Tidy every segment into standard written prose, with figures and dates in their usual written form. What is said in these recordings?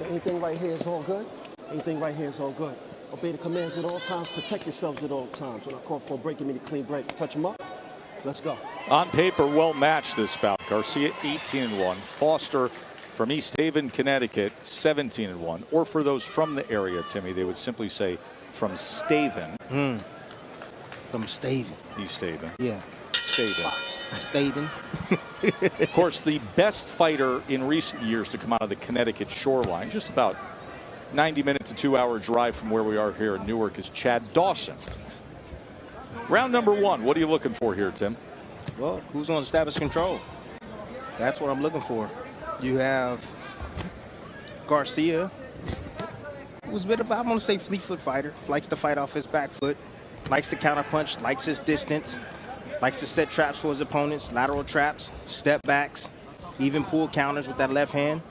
Anything right here is all good. Anything right here is all good. Obey the commands at all times. Protect yourselves at all times. When I call for a break, give me the clean break. Touch them up. Let's go. On paper, well matched this bout. Garcia 18-1. Foster from East Haven, Connecticut 17-1. Or for those from the area, Timmy, they would simply say from Staven. From Staven. East Haven. Yeah. Staven. Staven. Of course, the best fighter in recent years to come out of the Connecticut shoreline, just about 90-minute to 2-hour drive from where we are here in Newark, is Chad Dawson. Round number 1, what are you looking for here, Tim? Well, who's going to establish control? That's what I'm looking for. You have Garcia, who's a bit of, I want to say, fleet-foot fighter. Likes to fight off his back foot. Likes to counterpunch. Likes his distance. Likes to set traps for his opponents. Lateral traps, step backs, even pull counters with that left hand.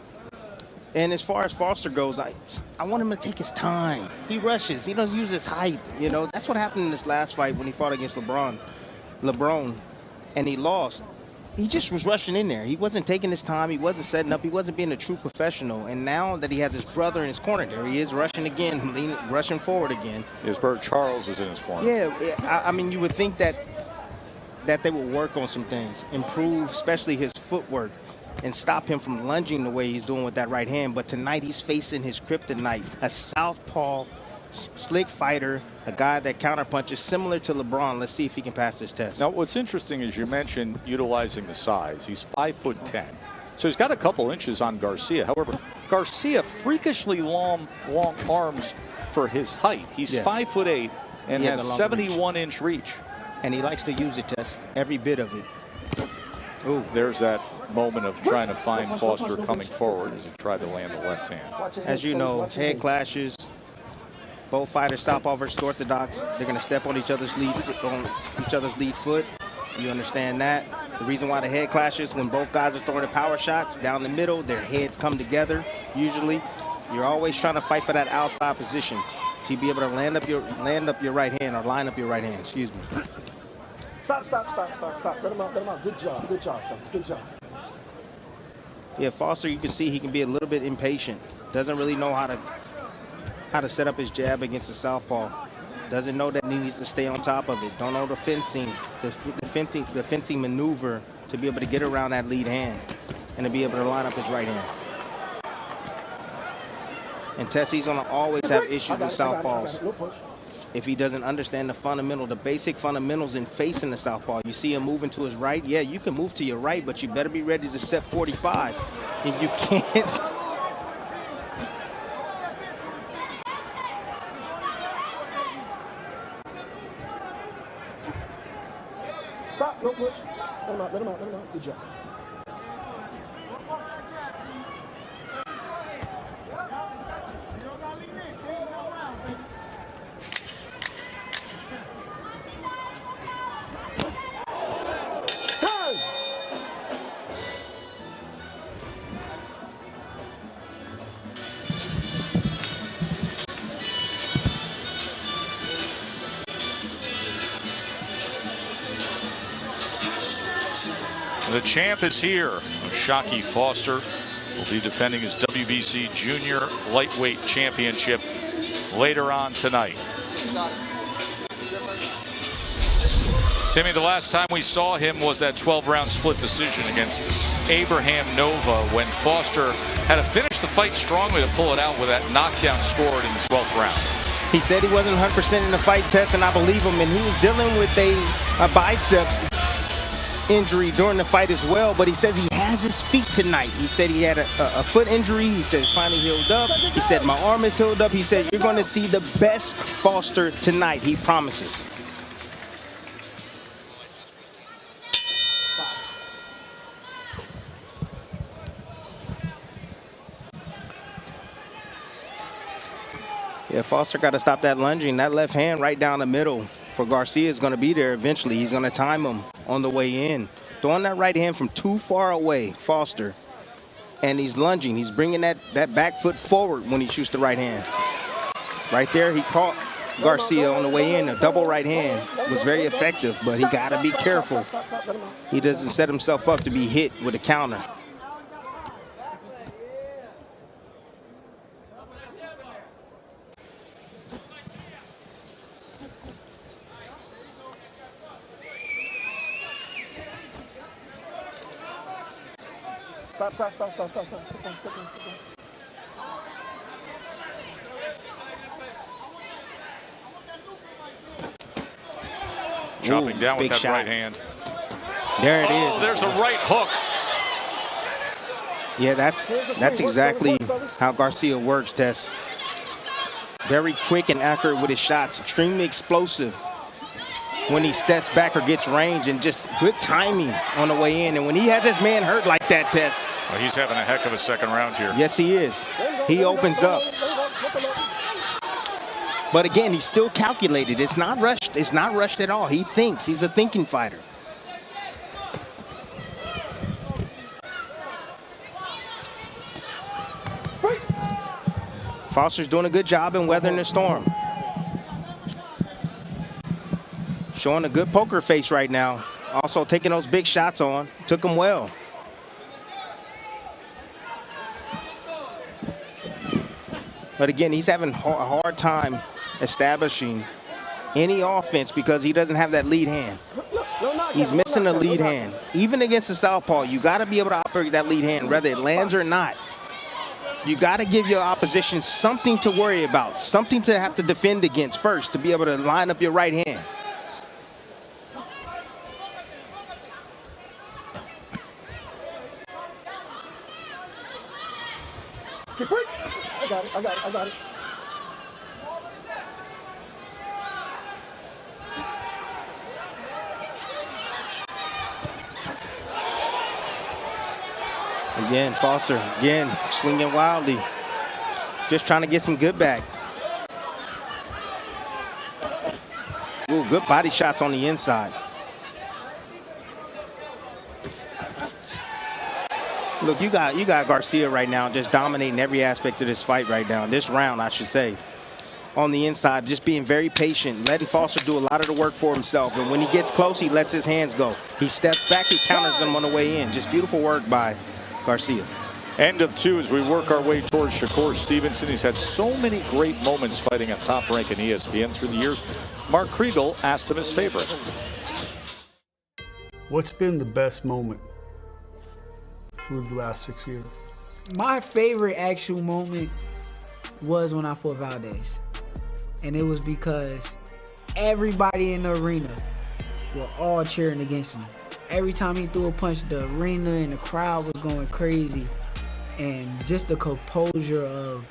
And as far as Foster goes, I want him to take his time. He rushes. He doesn't use his height. You know, that's what happened in this last fight when he fought against LeBron, and he lost. He just was rushing in there. He wasn't taking his time. He wasn't setting up. He wasn't being a true professional. And now that he has his brother in his corner, there he is rushing again, rushing forward again. His brother Charles is in his corner. Yeah, I mean, you would think that they would work on some things, improve especially his footwork, and stop him from lunging the way he's doing with that right hand. But tonight he's facing his kryptonite, a southpaw, slick fighter, a guy that counterpunches similar to LeBron. Let's see if he can pass this test. Now, what's interesting is you mentioned utilizing the size. He's 5'10", so he's got a couple inches on Garcia. However, Garcia freakishly long arms for his height. He's 5'8" and has 71-inch reach. And he likes to use it, Tess, every bit of it. Ooh, there's that moment of trying to find Foster coming forward as he tried to land the left hand. As you know, head clashes. Both fighters southpaw versus orthodox. They're going to step on each other's lead foot. You understand that? The reason why the head clashes when both guys are throwing the power shots down the middle, their heads come together. Usually, you're always trying to fight for that outside position to be able to land up your right hand or line up your right hand. Excuse me. Stop. Let him out. Good job, fellas. Good job. Yeah, Foster, you can see he can be a little bit impatient. Doesn't really know how to set up his jab against the southpaw. Doesn't know that he needs to stay on top of it. Don't know the fencing maneuver to be able to get around that lead hand and to be able to line up his right hand. And Tessie's gonna always have issues with southpaws if he doesn't understand the basic fundamentals in facing the southpaw. You see him moving to his right. Yeah, you can move to your right, but you better be ready to step 45. And you can't. Stop, no push. Let him out. Good job. The champ is here. Shakur Foster will be defending his WBC Junior Lightweight Championship later on tonight. Timmy, the last time we saw him was that 12-round split decision against Abraham Nova when Foster had to finish the fight strongly to pull it out with that knockdown scored in the 12th round. He said he wasn't 100% in the fight test, and I believe him, and he was dealing with a bicep injury during the fight as well, but he says he has his feet tonight. He said he had a foot injury. He said it's finally healed up. He said my arm is healed up. He said you're going to see the best Foster tonight. He promises. Yeah, Foster got to stop that lunging. That left hand right down the middle for Garcia is going to be there eventually. He's going to time him on the way in. Throwing that right hand from too far away, Foster. And he's lunging. He's bringing that back foot forward when he shoots the right hand. Right there, he caught Garcia on the way in. A double right hand was very effective, but he got to be careful. He doesn't set himself up to be hit with a counter. Stop. Step down. Chopping down with big that shot. right hand. There it is. Oh, there's a right hook. Yeah, that's exactly how Garcia works, Tess. Very quick and accurate with his shots. Extremely explosive when he steps back or gets range, and just good timing on the way in. And when he has his man hurt like that, Tess. Well, he's having a heck of a second round here. Yes, he is. He opens up. But again, he's still calculated. It's not rushed. It's not rushed at all. He thinks. He's a thinking fighter. Foster's doing a good job in weathering the storm. Showing a good poker face right now. Also taking those big shots on. Took them well. But again, he's having a hard time establishing any offense because he doesn't have that lead hand. He's missing the lead hand. Even against the southpaw, you got to be able to operate that lead hand, whether it lands or not. You got to give your opposition something to worry about, something to have to defend against first to be able to line up your right hand. I got it. Again, Foster, swinging wildly. Just trying to get some good back. Ooh, good body shots on the inside. Look, you got Garcia right now just dominating every aspect of this fight right now. This round, I should say. On the inside, just being very patient, letting Foster do a lot of the work for himself. And when he gets close, he lets his hands go. He steps back, he counters them on the way in. Just beautiful work by Garcia. End of 2 as we work our way towards Shakur Stevenson. He's had so many great moments fighting at top rank in ESPN through the years. Mark Kriegel asked him his favorite. What's been the best moment through the last 6 years? My favorite actual moment was when I fought Valdez. And it was because everybody in the arena were all cheering against me. Every time he threw a punch, the arena and the crowd was going crazy. And just the composure of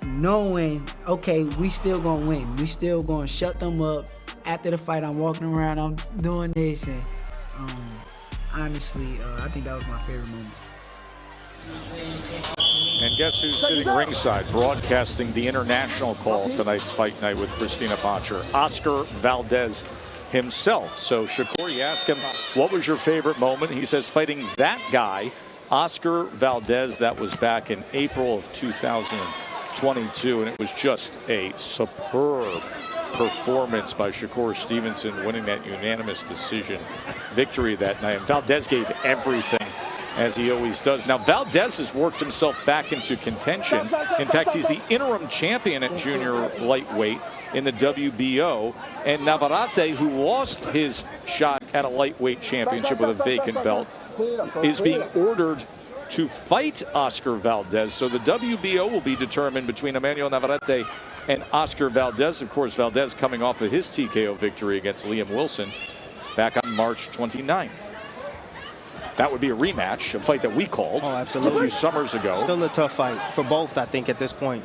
knowing, okay, we still gonna win. We still gonna shut them up. After the fight, I'm walking around, I'm doing this. And honestly, I think that was my favorite moment. And guess who's sitting ringside broadcasting the international call tonight's fight night with Christina Botcher? Oscar Valdez himself. So Shakur, you ask him, what was your favorite moment? He says fighting that guy, Oscar Valdez. That was back in April of 2022, and it was just a superb performance by Shakur Stevenson, winning that unanimous decision victory that night. And Valdez gave everything, as he always does. Now, Valdez has worked himself back into contention. In fact, he's the interim champion at junior lightweight in the WBO. And Navarrete, who lost his shot at a lightweight championship with a vacant belt, is being ordered to fight Oscar Valdez. So the WBO will be determined between Emmanuel Navarrete and Oscar Valdez. Of course, Valdez coming off of his TKO victory against Liam Wilson back on March 29th. That would be a rematch, a fight that we called a few summers ago. Still a tough fight for both, I think, at this point.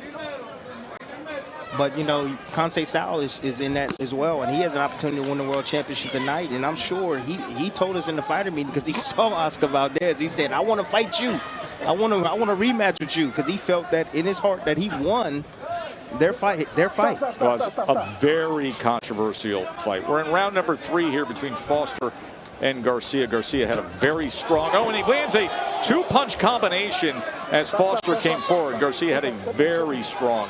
But, you know, Conceição is in that as well, and he has an opportunity to win the world championship tonight. And I'm sure he told us in the fighter meeting, because he saw Oscar Valdez, he said, I want to fight you. I want to rematch with you, because he felt that in his heart that he won their fight. Was a very controversial fight. We're in round number 3 here between Foster and Garcia. Garcia had a very strong, and he lands a 2-punch combination as Foster came forward. Garcia had a very strong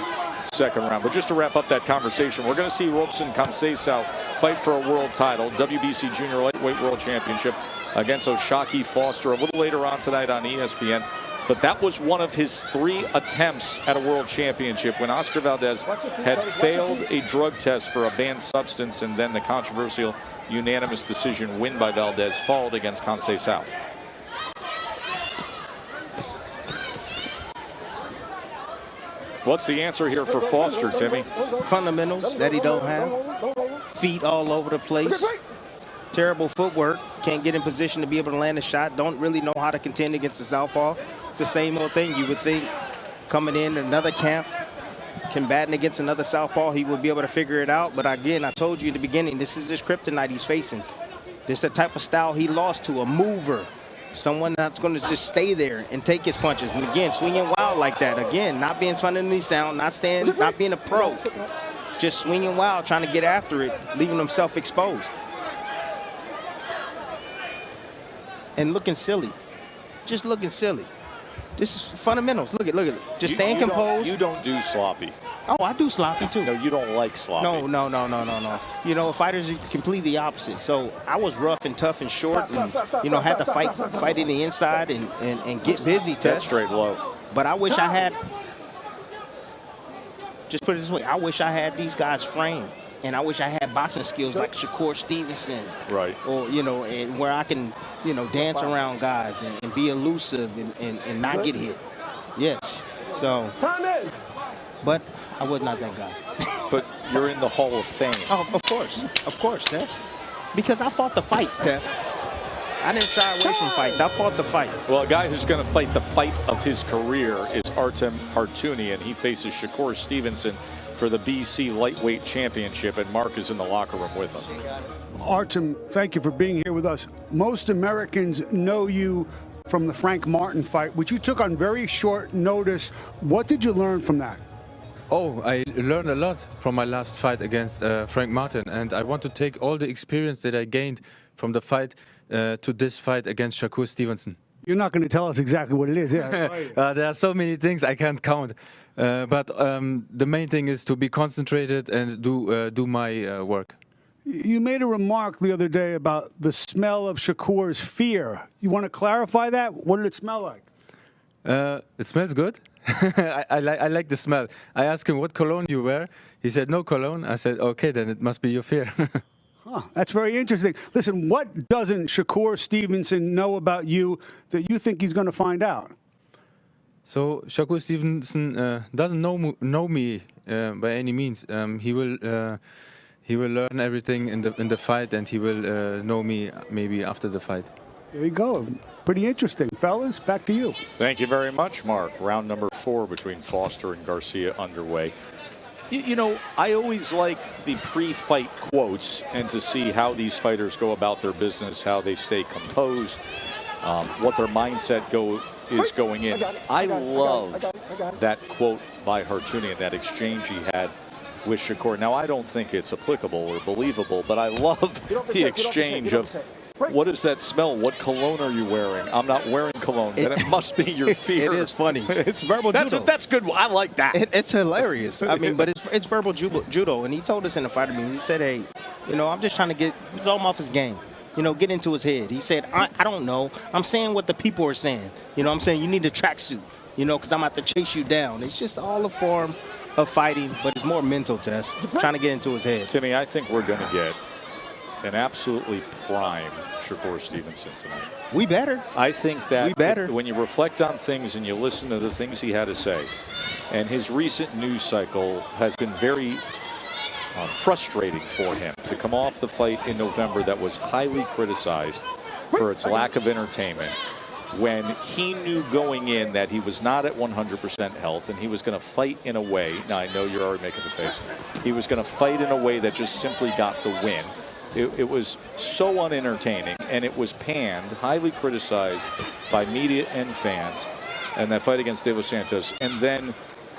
second round. But just to wrap up that conversation, we're going to see Robson Conceição fight for a world title, WBC Junior Lightweight World Championship, against Oshaki Foster a little later on tonight on ESPN. But that was one of his 3 attempts at a world championship when Oscar Valdez had failed a drug test for a banned substance, and then the controversial unanimous decision win by Valdez followed against Conceição. What's the answer here for Foster, Timmy? Fundamentals that he don't have. Feet all over the place. Terrible footwork. Can't get in position to be able to land a shot. Don't really know how to contend against the southpaw. It's the same old thing. You would think coming in another camp, combating against another southpaw, he would be able to figure it out. But again, I told you in the beginning, this is his kryptonite he's facing. This is the type of style he lost to, a mover. Someone that's going to just stay there and take his punches. And again, swinging wild like that. Again, not being fundamentally sound, not being a pro. Just swinging wild, trying to get after it, leaving himself exposed. And looking silly. Just looking silly. This is fundamentals. Look at it. Just staying composed. You don't do sloppy. Oh, I do sloppy too. No, you don't like sloppy. No. You know, fighters are completely opposite. So I was rough and tough and short, and had to fight in the inside and get busy. That's straight low. But I wish I had. Just put it this way: I wish I had these guys framed, and I wish I had boxing skills like Shakur Stevenson. Right. Or and where I can dance around guys and be elusive and not get hit. Yes. So. But I was not that guy. But you're in the Hall of Fame. Oh, of course, Tess. Because I fought the fights, Tess. I didn't shy away from fights. I fought the fights. Well, a guy who's going to fight the fight of his career is Artem Hartunian. He faces Shakur Stevenson for the BC Lightweight Championship, and Mark is in the locker room with him. Artem, thank you for being here with us. Most Americans know you from the Frank Martin fight, which you took on very short notice. What did you learn from that? Oh, I learned a lot from my last fight against Frank Martin, and I want to take all the experience that I gained from the fight to this fight against Shakur Stevenson. You're not going to tell us exactly what it is, yeah? There are so many things I can't count, but the main thing is to be concentrated and do my work. You made a remark the other day about the smell of Shakur's fear. You want to clarify that? What did it smell like? It smells good. I like the smell. I asked him what cologne you wear. He said no cologne. I said okay, then it must be your fear. Huh, that's very interesting. Listen, what doesn't Shakur Stevenson know about you that you think he's going to find out? So Shakur Stevenson doesn't know me by any means. He will learn everything in the fight, and he will know me maybe after the fight. There you go. Pretty interesting. Fellas, back to you. Thank you very much, Mark. Round number 4 between Foster and Garcia underway. You know, I always like the pre-fight quotes and to see how these fighters go about their business, how they stay composed, what their mindset is going in. I love that quote by Hartunian, that exchange he had with Shakur. Now, I don't think it's applicable or believable, but I love the exchange of, what does that smell? What cologne are you wearing? I'm not wearing cologne. Then it must be your fear. It is funny. It's verbal judo. That's good. I like that. It's hilarious. I mean, but it's verbal judo. And he told us in the fighter meeting, he said, hey, I'm just trying to throw him off his game. Get into his head. He said, I don't know. I'm saying what the people are saying. I'm saying you need a tracksuit, because I'm about to chase you down. It's just all a form of fighting, but it's more mental, Tess. Trying to get into his head. Timmy, I think we're going to get an absolutely prime Shakur Stevenson tonight. We better. I think that we better. When you reflect on things and you listen to the things he had to say, and his recent news cycle has been very frustrating for him to come off the fight in November that was highly criticized for its lack of entertainment, when he knew going in that he was not at 100% health and he was going to fight in a way, now I know you're already making the face, he was going to fight in a way that just simply got the win. It was so unentertaining, and it was panned, highly criticized by media and fans, and that fight against De Los Santos. And then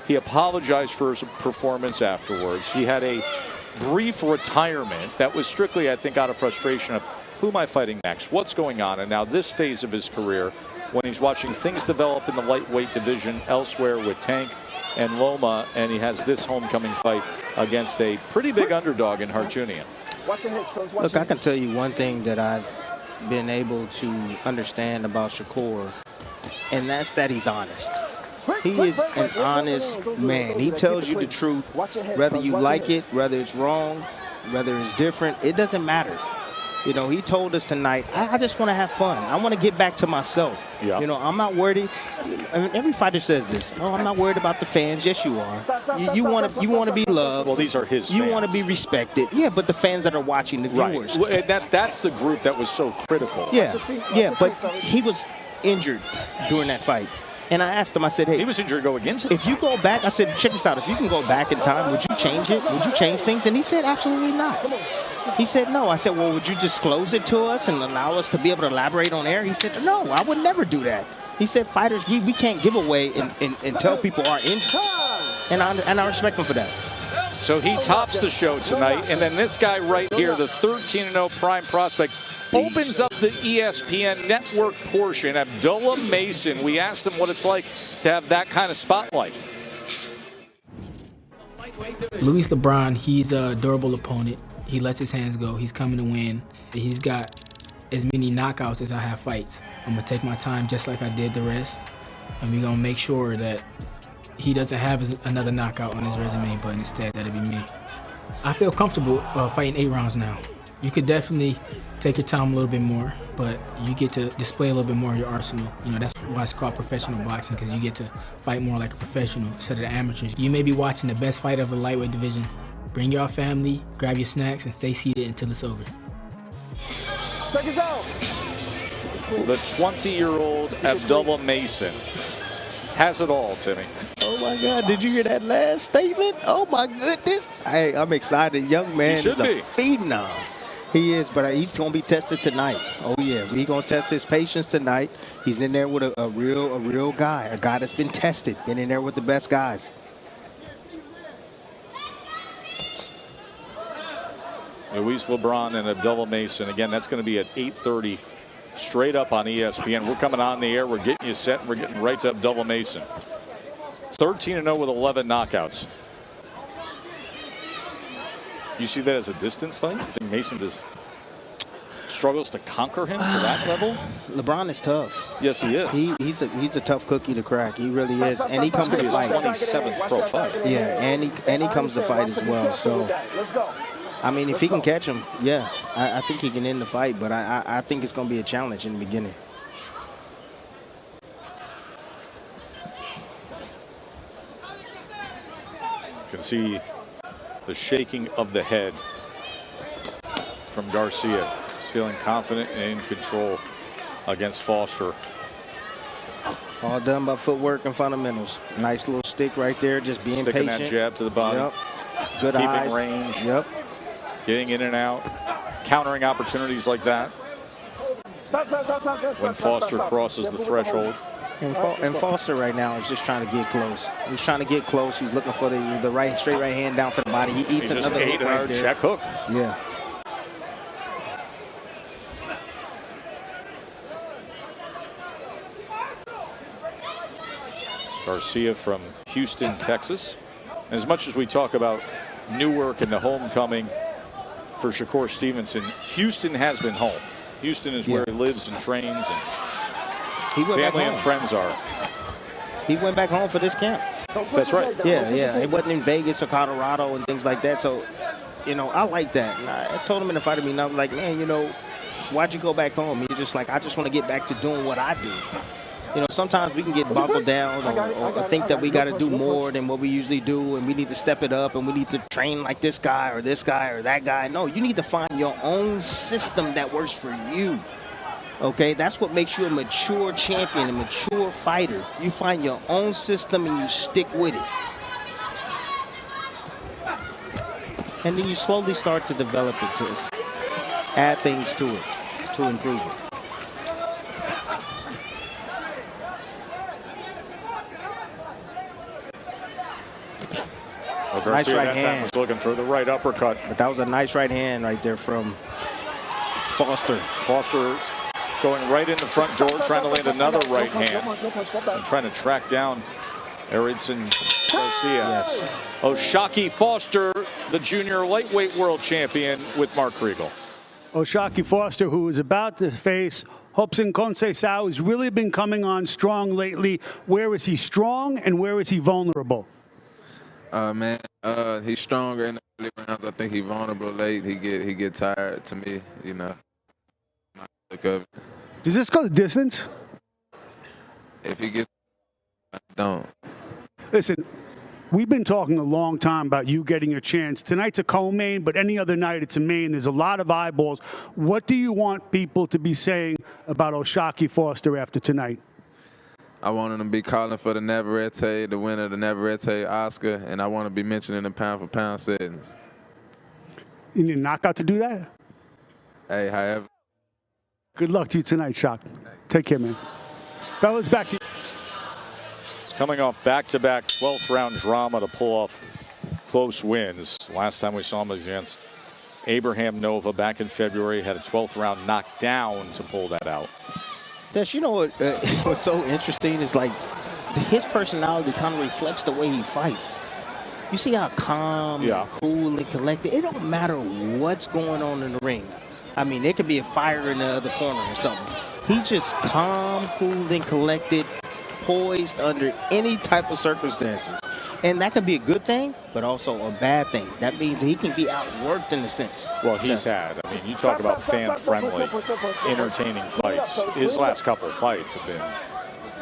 he apologized for his performance afterwards. He had a brief retirement that was strictly, I think, out of frustration of, who am I fighting next? What's going on? And now this phase of his career, when he's watching things develop in the lightweight division elsewhere with Tank and Loma, and he has this homecoming fight against a pretty big underdog in Hartunian. Watch your heads, fellas. Look, I can tell you one thing that I've been able to understand about Shakur, and that's that he's honest. He is an honest man. He tells you the truth, whether you like it, whether it's wrong, whether it's different. It doesn't matter. You know, he told us tonight, I just want to have fun. I want to get back to myself. Yeah. You know, I'm not worried. I mean, every fighter says this. Oh, I'm not worried about the fans. Yes, you are. You want to be loved. Well, these are his You fans. want to be respected. Yeah, but the fans that are watching, the viewers. Right. Well, that's the group that was so critical. Yeah, but he was injured during that fight. And I asked him, I said, hey. He was injured going into the If you go back, I said, check this out. If you can go back in time, would you change it? Would you change things? And he said, absolutely not. He said, no. I said, well, would you disclose it to us and allow us to be able to elaborate on air? He said, no, I would never do that. He said, fighters, we can't give away and tell people are injured. And I respect him for that. So he tops the show tonight. And then this guy right here, the 13-0 prime prospect, opens up the ESPN network portion. Abdullah Mason. We asked him what it's like to have that kind of spotlight. Luis LeBron, he's a durable opponent. He lets his hands go. He's coming to win. He's got as many knockouts as I have fights. I'm going to take my time just like I did the rest. And we're going to make sure that he doesn't have another knockout on his resume, but instead that'll be me. I feel comfortable fighting 8 rounds now. You could definitely take your time a little bit more, but you get to display a little bit more of your arsenal. You know, that's why it's called professional boxing, because you get to fight more like a professional instead of the amateurs. You may be watching the best fighter of the lightweight division. Bring your family, grab your snacks, and stay seated until it's over. Seconds out. The 20-year-old Abdullah Mason has it all, Timmy. Oh, my God. Did you hear that last statement? Oh, my goodness. Hey, I'm excited. Young man He should is a be. phenom. He is, but he's going to be tested tonight. Oh, yeah. We're going to test his patience tonight. He's in there with a real guy, a guy that's been tested, been in there with the best guys. Luis LeBron and Abdullah Mason. Again, that's going to be at 8:30 straight up on ESPN. We're coming on the air. We're getting you set. And we're getting right to Abdullah Mason. 13-0 with 11 knockouts. You see that as a distance fight? You think Mason just struggles to conquer him to that level? LeBron is tough. Yes, he is. He's a tough cookie to crack. He really is. And he comes to his fight. 27th pro fight. Yeah, and he comes to fight as well. So, I mean, if he can catch him, yeah, I think he can end the fight. But I think it's going to be a challenge in the beginning. You can see the shaking of the head from Garcia. He's feeling confident and in control against Foster. All done by footwork and fundamentals. Nice little stick right there, just being Sticking patient. that jab to the body. Yep. Good Keeping eyes. range. Yep. Getting in and out. Countering opportunities like that. When Foster crosses the threshold. And Foster right now is just trying to get close. He's trying to get close. He's looking for the straight right hand down to the body. He eats He just another ate hook right there. check hook. Yeah. Garcia from Houston, Texas. And as much as we talk about Newark and the homecoming for Shakur Stevenson, Houston has been home. Houston is where he lives and trains and He went back family and home. friends are. He went back home for this camp. That's right. Yeah. It wasn't in Vegas or Colorado and things like that. So, you know, I like that. And I told him in the fight, I'm like, man, you know, why'd you go back home? He's just like, I just want to get back to doing what I do. You know, sometimes we can get boggled down or think that we got to do more than what we usually do, and we need to step it up, and we need to train like this guy or that guy. No, you need to find your own system that works for you. Okay, that's what makes you a mature champion, a mature fighter. You find your own system and you stick with it. And then you slowly start to develop it, to add things to it, to improve it. Well, Nice Garcia right that time hand. was looking for the right uppercut. But that was a nice right hand right there from Foster. Foster going right in the front door, trying to land another right hand. And trying to track down Eridson Garcia. Yes. Shakur Foster, the junior lightweight world champion with Mark Kriegel. Shakur Foster, who is about to face Robson Conceição, has really been coming on strong lately. Where is he strong and where is he vulnerable? Man, he's stronger in the early rounds. I think he's vulnerable late. He get tired to me, you know. Look up. Does this go the distance? If you get, I don't. Listen, we've been talking a long time about you getting a chance. Tonight's a co-main, but any other night it's a main. There's a lot of eyeballs. What do you want people to be saying about O'Shaquie Foster after tonight? I want him to be calling for the Navarrete, the winner of the Navarrete Oscar, and I want to be mentioning the pound-for-pound settings. You need a knockout to do that? Hey, however. Good luck to you tonight, Shaq. Take care, man. Fellas, back to you. He's coming off back-to-back 12th round drama to pull off close wins. Last time we saw him was against Abraham Nova back in February. Had a 12th round knockdown to pull that out. Des, you know what what's so interesting is like his personality kind of reflects the way he fights. You see how calm, and cool, and collected. It don't matter what's going on in the ring. I mean, there could be a fire in the other corner or something. He's just calm, cool, and collected, poised under any type of circumstances. And that can be a good thing, but also a bad thing. That means he can be outworked in a sense. Well, he's had. I mean, you talk about fan-friendly, entertaining fights. His last couple of fights have been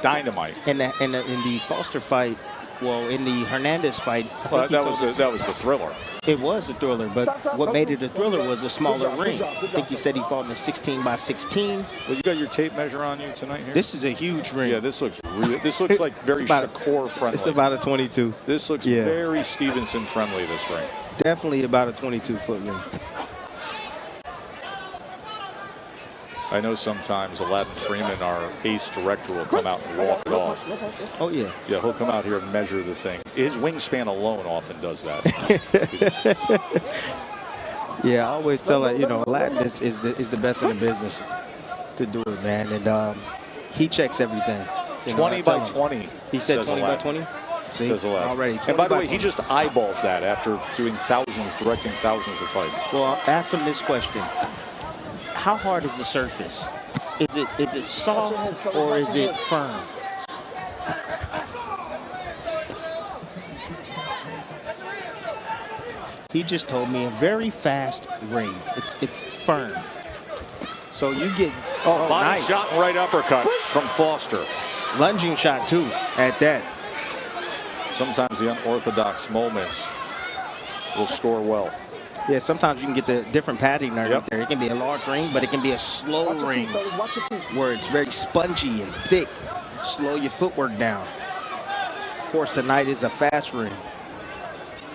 dynamite. And in the Foster fight, well, in the Hernandez fight, well, that was the thriller. It was a thriller, but what made it a thriller was the smaller ring. I think he said he fought in a 16 by 16. Well, you got your tape measure on you tonight here? This is a huge ring. Yeah, this looks like very Shakur friendly. It's about a 22. This looks very Stevenson friendly, this ring. Definitely about a 22-foot ring. I know sometimes Aladdin Freeman, our ace director, will come out and walk it off. Oh, yeah. Yeah, he'll come out here and measure the thing. His wingspan alone often does that. Yeah, I always tell her, Aladdin is the best in the business to do it, man. And he checks everything. 20 by 20. He said 20 by 20? See, says Aladdin. Already. And by the way, he just eyeballs that after doing directing thousands of fights. Well, I'll ask him this question. How hard is the surface? Is it soft or is it firm? He just told me a very fast ring. It's firm. So you get body nice shot and right uppercut from Foster. Lunging shot too at that. Sometimes the unorthodox moments will score well. Yeah, sometimes you can get the different padding right there. It can be a large ring, but it can be a slow ring where it's very spongy and thick. Slow your footwork down. Of course, tonight is a fast ring.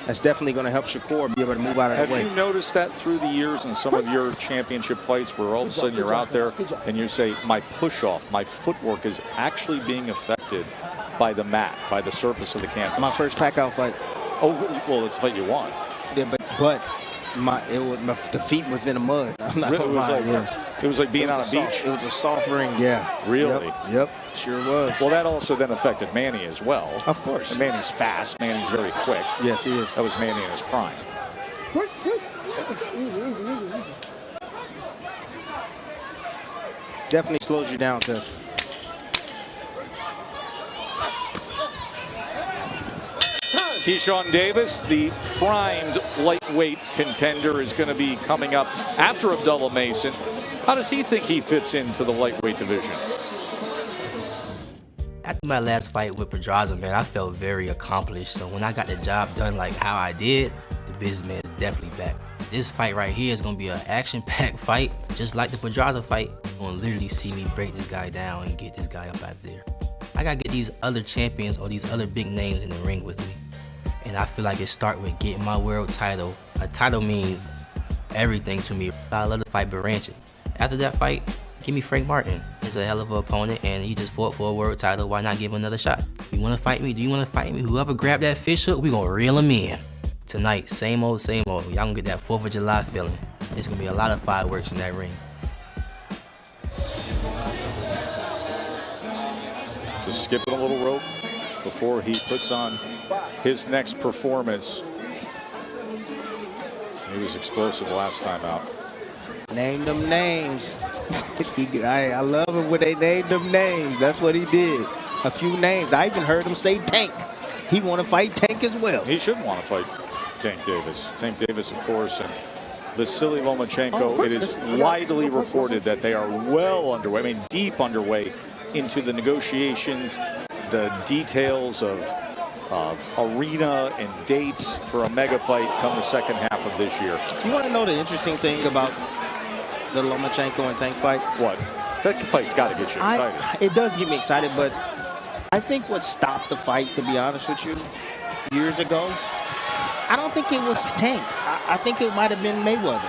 That's definitely going to help Shakur be able to move out of the way. Have you noticed that through the years in some of your championship fights where all of a sudden you're out there and you say, my push-off, my footwork is actually being affected by the mat, by the surface of the canvas? My first Pacquiao fight. Oh, well, it's the fight you won. Yeah, but the feet was in the mud. I'm not gonna lie. It was like being on a beach. It was a soft ring. Yeah. Really? Yep. Sure was. Well, that also then affected Manny as well. Of course. And Manny's fast. Manny's very quick. Yes, he is. That was Manny in his prime. Easy. Definitely slows you down, Tess. Keyshawn Davis, the primed lightweight contender, is going to be coming up after Abdullah Mason. How does he think he fits into the lightweight division? After my last fight with Pedraza, man, I felt very accomplished. So when I got the job done like how I did, the businessman is definitely back. This fight right here is going to be an action-packed fight, just like the Pedraza fight. You're going to literally see me break this guy down and get this guy up out there. I got to get these other champions or these other big names in the ring with me. And I feel like it starts with getting my world title. A title means everything to me. I love to fight Baranchik. After that fight, give me Frank Martin. He's a hell of an opponent, and he just fought for a world title. Why not give him another shot? You want to fight me? Do you want to fight me? Whoever grabbed that fish hook, we going to reel him in. Tonight, same old, same old. Y'all going to get that 4th of July feeling. There's going to be a lot of fireworks in that ring. Just skipping a little rope before he puts on his next performance. He was explosive last time out. Name them names. I love it when they name them names. That's what he did. A few names. I even heard him say Tank. He want to fight Tank as well. He should want to fight Tank Davis. Tank Davis, of course, and Vasily Lomachenko. It is widely reported that they are well underway, I mean deep underway, into the negotiations, the details of arena and dates for a mega fight come the second half of this year. You want to know the interesting thing about the Lomachenko and Tank fight? What? That fight's got to get you excited. It does get me excited, but I think what stopped the fight, to be honest with you, years ago, I don't think it was Tank. I think it might have been Mayweather.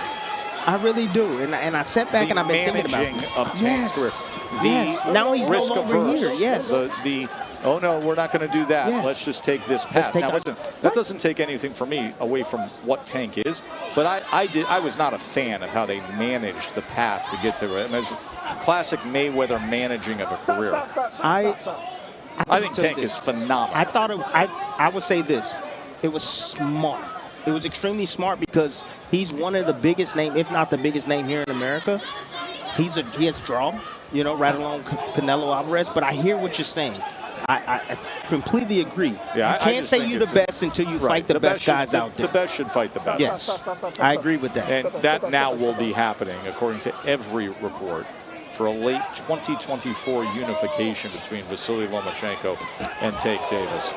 I really do. And I sat back and I've been thinking about this. Of Tank's risk. Yes. Now he's no longer here. Yes. Oh no, we're not going to do that. Yes. Let's just take this path. Now listen, that doesn't take anything from me away from what Tank is, but I was not a fan of how they managed the path to get to it. It was classic Mayweather managing of a career. I think Tank is phenomenal. I thought I would say this. It was smart. It was extremely smart because he's one of the biggest name, if not the biggest name here in America. He has draw, you know, right along Canelo Alvarez. But I hear what you're saying. I completely agree. Yeah, you can't say you're the best until you fight the best guys out there. The best should fight the best. Yes, I agree with that. And that now will be happening, according to every report, for a late 2024 unification between Vasily Lomachenko and Tank Davis.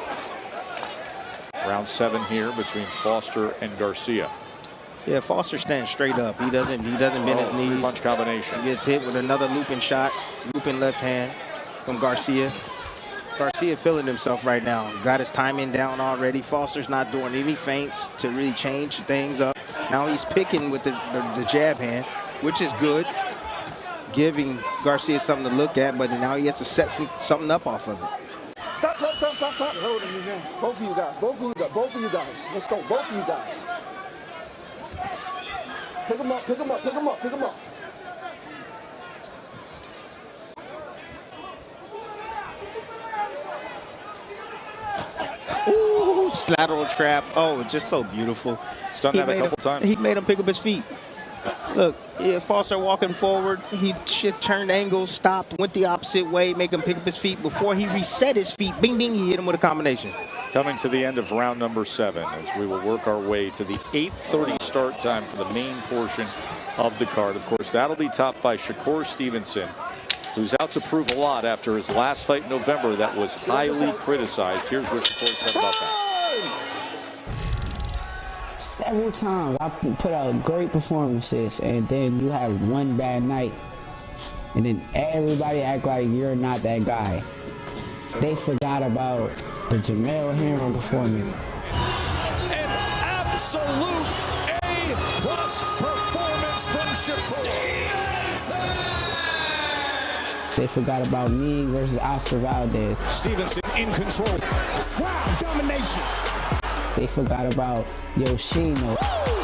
Round 7 here between Foster and Garcia. Yeah, Foster stands straight up. He doesn't bend his knees. Punch combination. He gets hit with another looping shot, looping left hand from Garcia. Garcia feeling himself right now. Got his timing down already. Foster's not doing any feints to really change things up. Now he's picking with the jab hand, which is good, giving Garcia something to look at, but now he has to set something up off of it. Stop. Hold it again. Both of you guys. Let's go. Both of you guys. Pick him up. Ooh, lateral trap. Oh, just so beautiful. He's done that a couple times. He made him pick up his feet. Look, Foster walking forward. He turned angles, stopped, went the opposite way, make him pick up his feet. Before he reset his feet, bing, bing, he hit him with a combination. Coming to the end of round number 7 as we will work our way to the 8:30 start time for the main portion of the card. Of course, that'll be topped by Shakur Stevenson, who's out to prove a lot after his last fight in November that was highly criticized. Here's what Shakur said about that. Several times I put out great performances, and then you have one bad night, and then everybody act like you're not that guy. They forgot about the Jamel Herring performance. An absolute A-plus performance from Shakur. They forgot about me versus Oscar Valdez. Stevenson in control. Wow, domination. They forgot about Yoshino.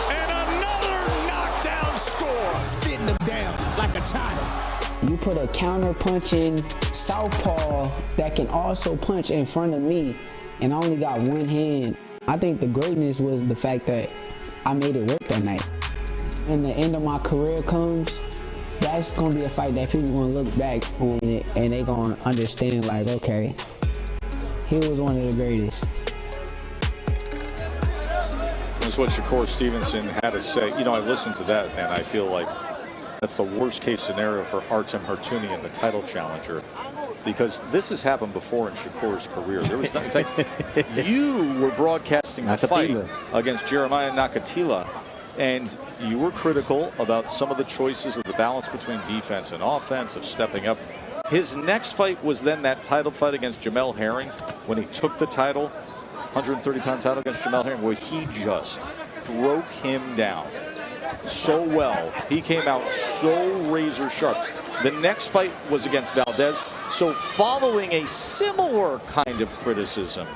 And another knockdown score. Sitting him down like a child. You put a counter-punching southpaw that can also punch in front of me, and I only got one hand. I think the greatness was the fact that I made it work that night. When the end of my career comes, that's going to be a fight that people going to look back on it, and they going to understand, like, okay, he was one of the greatest. That's what Shakur Stevenson had to say. You know, I listened to that, and I feel like that's the worst case scenario for Artem Hartunian, the title challenger, because this has happened before in Shakur's career. There was, in fact, you were broadcasting the fight against Jeremiah Nakatila, and you were critical about some of the choices of the balance between defense and offense, of stepping up. His next fight was then that title fight against Jamel Herring when he took the title, 130-pound title against Jamel Herring, where he just broke him down so well. He came out so razor sharp. The next fight was against Valdez. So following a similar kind of criticism,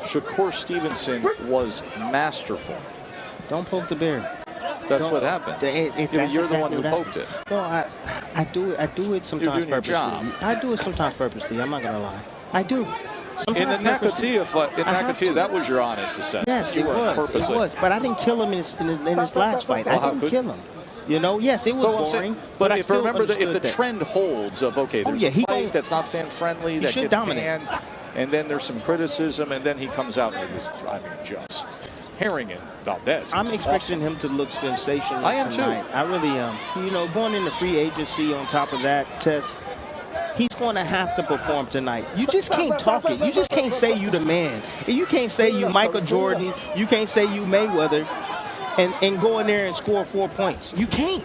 Shakur Stevenson was masterful. Don't poke the bear. That's what happened. You're the one who poked it. No, I do it sometimes purposely. I do it sometimes purposely. I'm not gonna lie. I do. In the Nakatila fight, that was your honest assessment. Yes, it was. But I didn't kill him in his last fight. I didn't kill him. You know, yes, it was boring. But I still remember that if the trend holds of, okay, there's a fight that's not fan-friendly, that gets banned, and then there's some criticism, and then he comes out and he was, I mean, just Herring and Valdez. I'm It's expecting awesome. him to look sensational I am too. tonight. I really am. You know, going into free agency on top of that, Tess, he's going to have to perform tonight. You just can't talk it. You just can't say you the man. You can't say you Michael Jordan. You can't say you Mayweather and go in there and score 4 points. You can't.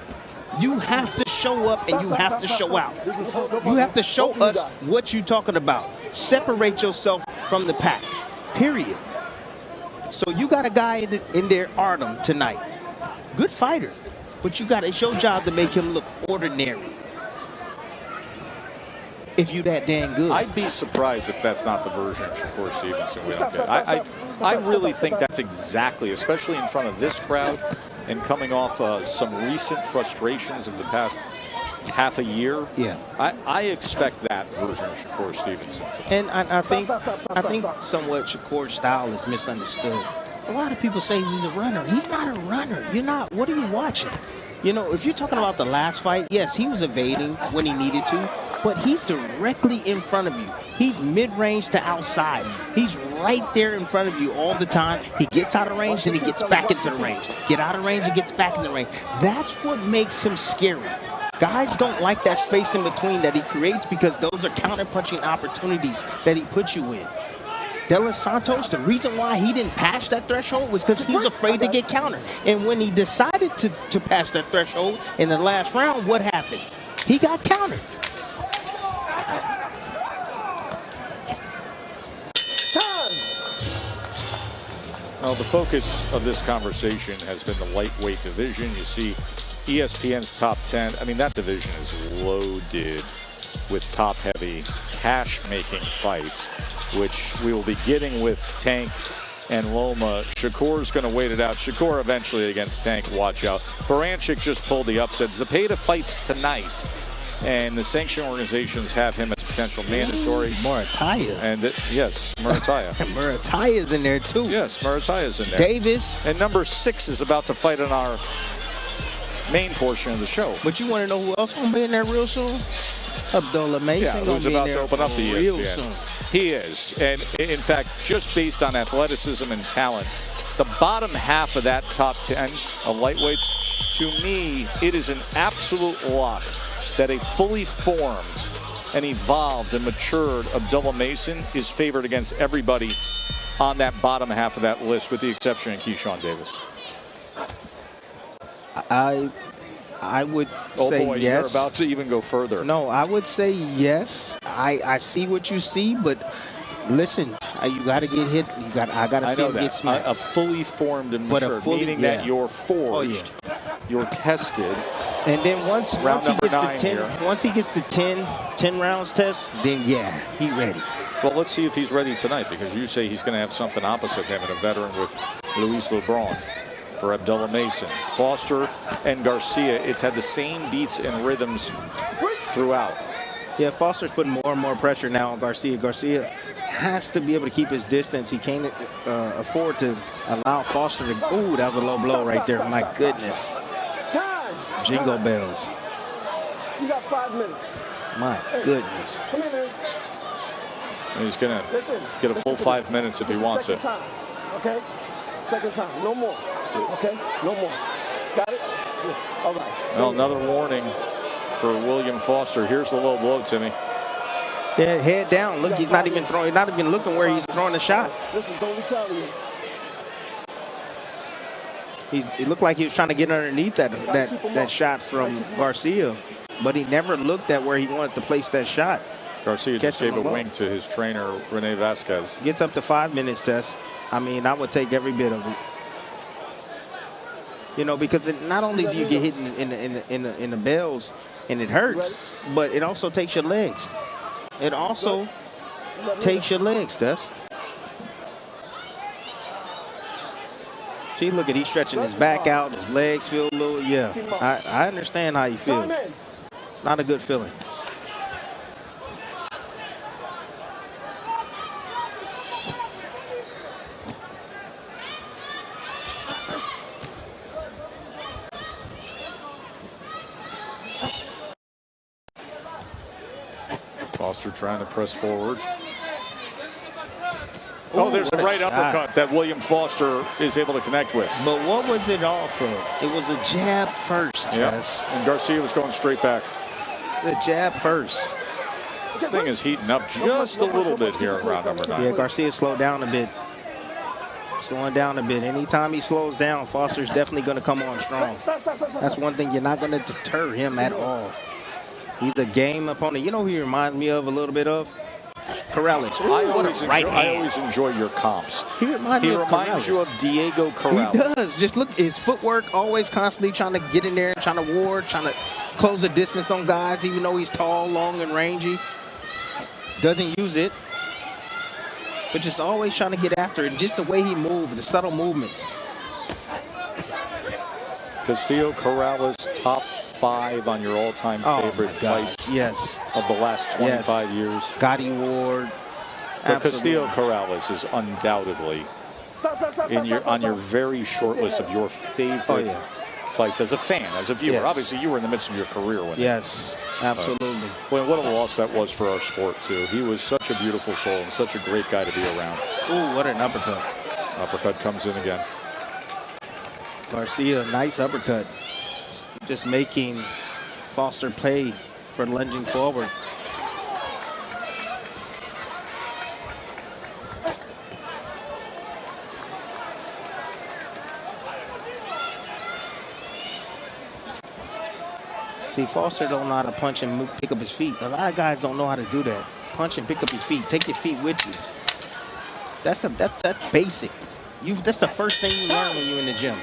You have to show up and you have to show out. You have to show us what you're talking about. Separate yourself from the pack, period. So you got a guy in there, Artem, tonight. Good fighter, but it's your job to make him look ordinary. If you that dang good. I'd be surprised if that's not the version of Shakur Stevenson we don't get. I really think that's exactly, especially in front of this crowd and coming off some recent frustrations of the past half a year. Yeah. I expect that version of Shakur Stevenson. And I think somewhat Shakur's style is misunderstood. A lot of people say he's a runner. He's not a runner. You're not. What are you watching? You know, if you're talking about the last fight, yes, he was evading when he needed to, but he's directly in front of you. He's mid-range to outside. He's right there in front of you all the time. He gets out of range, then he gets back into the range. Get out of range and gets back in the range. That's what makes him scary. Guys don't like that space in between that he creates because those are counter-punching opportunities that he puts you in. De Los Santos, the reason why he didn't pass that threshold was because he was afraid to get countered. And when he decided to pass that threshold in the last round, what happened? He got countered. Well, the focus of this conversation has been the lightweight division. You see ESPN's top 10. I mean, that division is loaded with top-heavy, cash-making fights, which we will be getting with Tank and Loma. Shakur's going to wait it out. Shakur eventually against Tank, watch out. Baranchik just pulled the upset. Zepeda fights tonight, and the sanction organizations have him as potential mandatory. Murataya. And yes, Murataya. Murataya's in there too. Yes, Murataya's in there. Davis. And number 6 is about to fight in our main portion of the show. But you want to know who else going to be in there real soon? Abdullah Mason. Yeah, who's about to open up the real ESPN. soon. He is. And in fact, just based on athleticism and talent, the bottom half of that top 10 of lightweights, to me, it is an absolute lock that a fully formed and evolved and matured Abdullah Mason is favored against everybody on that bottom half of that list, with the exception of Keyshawn Davis. I would oh say boy, yes. You're about to even go further. No, I would say yes. I see what you see, but listen, you got to get hit. I got to see him get smacked. A fully formed and But a matured, fully- meaning yeah. that you're forged, you're tested. And then once he Round gets number 9 to 10, here. once he gets to 10 rounds test, then yeah, he ready. Well, let's see if he's ready tonight, because you say he's going to have something opposite him and a veteran with Luis Lebrun. For Abdullah Mason, Foster and Garcia, it's had the same beats and rhythms throughout. Yeah, Foster's putting more and more pressure now on Garcia. Garcia has to be able to keep his distance. He can't afford to allow Foster to. Ooh, that was a low blow right there. My goodness. Jingle bells. You got 5 minutes. My goodness. Come here, man. And he's going to get a full 5 minutes if he wants it. Time, okay? Second time. No more. Okay? No more. Got it? Yeah. All right. Well, another warning for William Foster. Here's the low blow, Timmy. Yeah, head down. Look, he's not even throwing. He's not even looking where he's throwing the shot. Listen, don't retaliate. It looked like he was trying to get underneath that shot from Garcia, but he never looked at where he wanted to place that shot. Garcia just Catch him gave a alone. wink to his trainer, Rene Vasquez. Gets up to 5 minutes, Tess. I mean, I would take every bit of it. You know, because not only do you get hit in the bells and it hurts, but it also takes your legs. It also takes your legs, Tess. See, look at he's stretching his back out, his legs feel a little, yeah. I understand how he feels. It's not a good feeling. Foster trying to press forward. Oh, there's a what a right shot. uppercut that William Foster is able to connect with. But what was it off of? It was a jab first, Tess. And Garcia was going straight back. The jab first. This thing is heating up just a little bit here in round number 9. Yeah, Garcia slowed down a bit. Slowing down a bit. Anytime he slows down, Foster's definitely going to come on strong. That's one thing. You're not going to deter him at all. He's a game opponent. You know who he reminds me of a little bit of? Corrales. Ooh, I always enjoy your comps. He reminds you of Diego Corrales. He does. Just look, his footwork always constantly trying to get in there, trying to ward, trying to close the distance on guys, even though he's tall, long, and rangy. Doesn't use it, but just always trying to get after it. And just the way he moves, the subtle movements. Castillo Corrales, top 5 on your all-time favorite fights of the last 25 years. Gotti Ward. But Castillo Corrales is undoubtedly on your very short list of your favorite fights as a fan, as a viewer. Yes. Obviously, you were in the midst of your career when absolutely. Well, what a loss that was for our sport, too. He was such a beautiful soul and such a great guy to be around. Ooh, what an uppercut. Uppercut comes in again. Garcia, nice uppercut. Just making Foster pay for lunging forward. See, Foster don't know how to punch and pick up his feet. A lot of guys don't know how to do that. Punch and pick up your feet. Take your feet with you. That's basic. That's the first thing you learn when you're in the gym.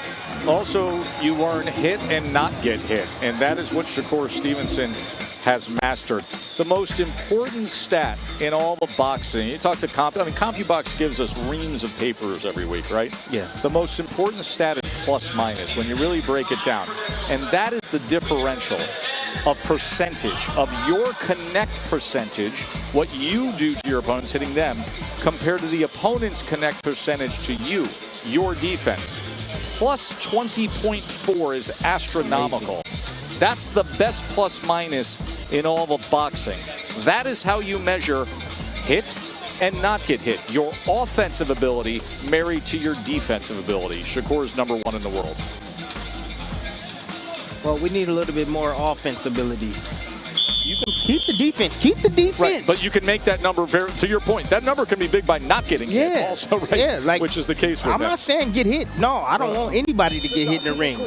Also, you learn hit and not get hit, and that is what Shakur Stevenson has mastered. The most important stat in all of boxing, you talk to CompuBox gives us reams of papers every week, right? Yeah. The most important stat is plus minus when you really break it down, and that is the differential of percentage of your connect percentage, what you do to your opponents hitting them, compared to the opponent's connect percentage to you, your defense. Plus 20.4 is astronomical. Amazing. That's the best plus minus in all of boxing. That is how you measure hit and not get hit. Your offensive ability married to your defensive ability. Shakur is number 1 in the world. Well, we need a little bit more offense ability. You can keep the defense. Keep the defense. Right, but you can make that number very, to your point, that number can be big by not getting hit also, right? Yeah, like, which is the case with I'm not saying get hit. No, I don't want anybody to get hit in the ring.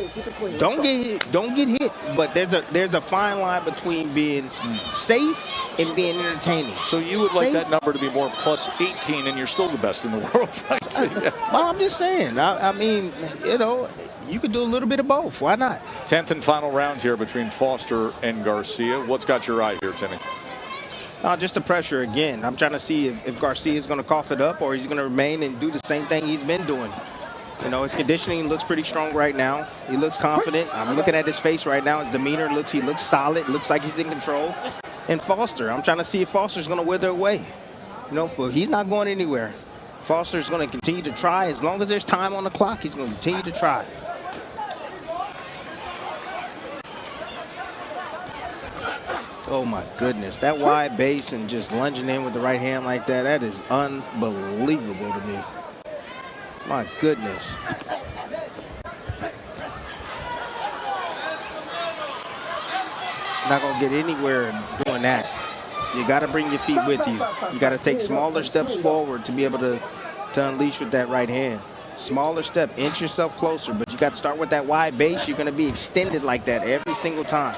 Don't get hit. But there's a fine line between being safe and being entertaining. So you would like that number to be more plus 18, and you're still the best in the world, right? Well, I'm just saying. I mean, you could do a little bit of both. Why not? 10th and final round here between Foster and Garcia. What's got your eye here, Timmy? Just the pressure again. I'm trying to see if Garcia is going to cough it up or he's going to remain and do the same thing he's been doing. His conditioning looks pretty strong right now. He looks confident. I'm looking at his face right now. His demeanor he looks solid. Looks like he's in control. And Foster, I'm trying to see if Foster's going to wither away. He's not going anywhere. Foster's going to continue to try. As long as there's time on the clock, he's going to continue to try. Oh, my goodness. That wide base and just lunging in with the right hand like that is unbelievable to me. My goodness. Not going to get anywhere doing that. You got to bring your feet with you. You got to take smaller steps forward to be able to unleash with that right hand. Smaller step, inch yourself closer, but you got to start with that wide base. You're going to be extended like that every single time.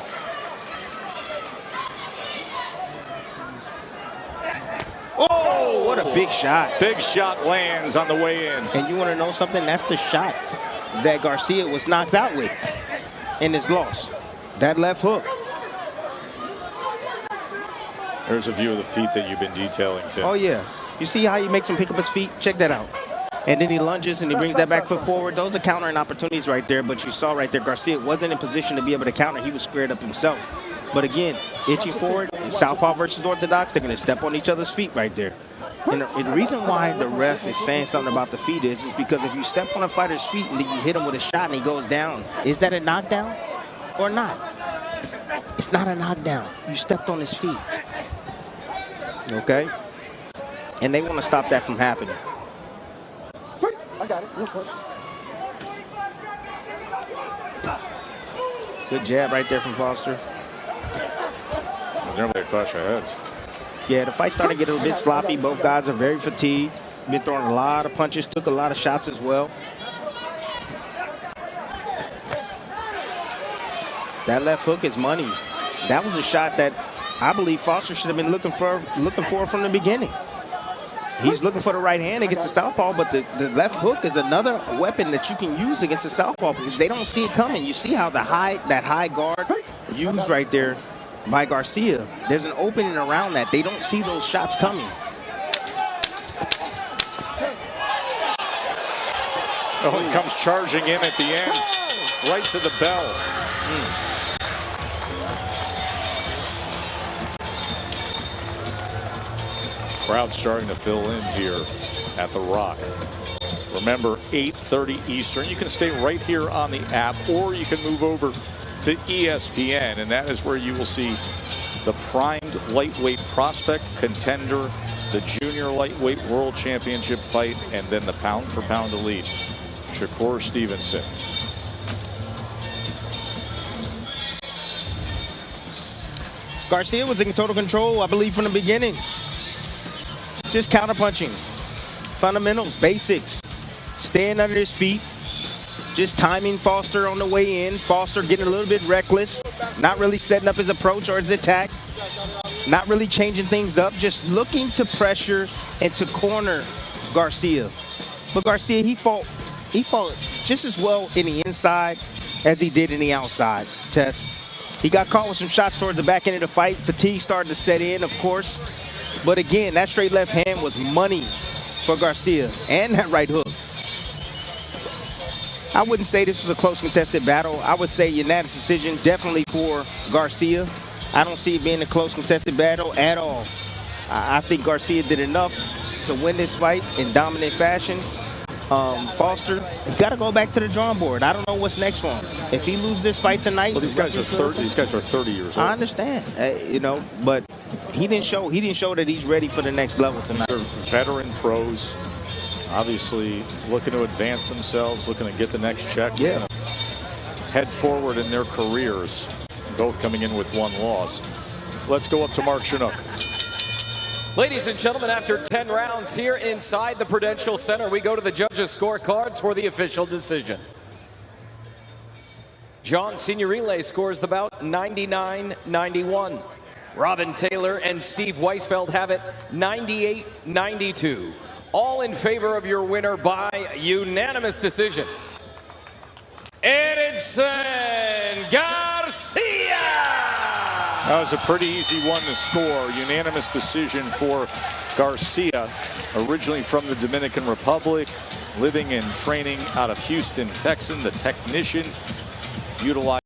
Oh, what a big shot. Big shot lands on the way in. And you want to know something? That's the shot that Garcia was knocked out with in his loss. That left hook. There's a view of the feet that you've been detailing, Tim. Oh, yeah. You see how he makes him pick up his feet? Check that out. And then he lunges and he brings that back foot forward. Those are countering opportunities right there. But you saw right there, Garcia wasn't in position to be able to counter. He was squared up himself. But again, itching forward, southpaw versus orthodox, they're going to step on each other's feet right there. And the reason why the ref is saying something about the feet is because if you step on a fighter's feet and then you hit him with a shot and he goes down, is that a knockdown or not? It's not a knockdown. You stepped on his feet. Okay? And they want to stop that from happening. I got it. No question. Good jab right there from Foster. Nearly a clash of heads. Yeah, the fight started to get a little bit sloppy. Both guys are very fatigued. Been throwing a lot of punches, took a lot of shots as well. That left hook is money. That was a shot that I believe Foster should have been looking for from the beginning. He's looking for the right hand against the southpaw, but the left hook is another weapon that you can use against the southpaw because they don't see it coming. You see how that high guard used right there by Garcia. There's an opening around that. They don't see those shots coming. Oh, he comes charging in at the end, right to the bell. Crowd starting to fill in here at the Rock. Remember, 8:30 Eastern. You can stay right here on the app, or you can move over to ESPN, and that is where you will see the primed lightweight prospect contender, the junior lightweight world championship fight, and then the pound-for-pound elite, Shakur Stevenson. Garcia was in total control, I believe, from the beginning. Just counterpunching. Fundamentals, basics. Staying under his feet. Just timing Foster on the way in. Foster getting a little bit reckless. Not really setting up his approach or his attack. Not really changing things up. Just looking to pressure and to corner Garcia. But Garcia, he fought just as well in the inside as he did in the outside, Tess. He got caught with some shots towards the back end of the fight. Fatigue started to set in, of course. But again, that straight left hand was money for Garcia, and that right hook. I wouldn't say this was a close contested battle. I would say unanimous decision definitely for Garcia. I don't see it being a close contested battle at all. I think Garcia did enough to win this fight in dominant fashion. Foster, he's got to go back to the drawing board. I don't know what's next for him. If he loses this fight tonight, well, these guys are 30. These guys are 30 years old. I understand, but he didn't show that he's ready for the next level tonight. They're veteran pros, obviously looking to advance themselves, looking to get the next check. Yeah. Head forward in their careers, both coming in with one loss. Let's go up to Mark Chinook. Ladies and gentlemen, after 10 rounds here inside the Prudential Center, we go to the judges' scorecards for the official decision. John Signorile scores the bout 99-91. Robin Taylor and Steve Weisfeld have it 98-92. All in favor of your winner by unanimous decision, Eridson Garcia. That was a pretty easy one to score. Unanimous decision for Garcia, originally from the Dominican Republic, living and training out of Houston, Texas, the technician, utilized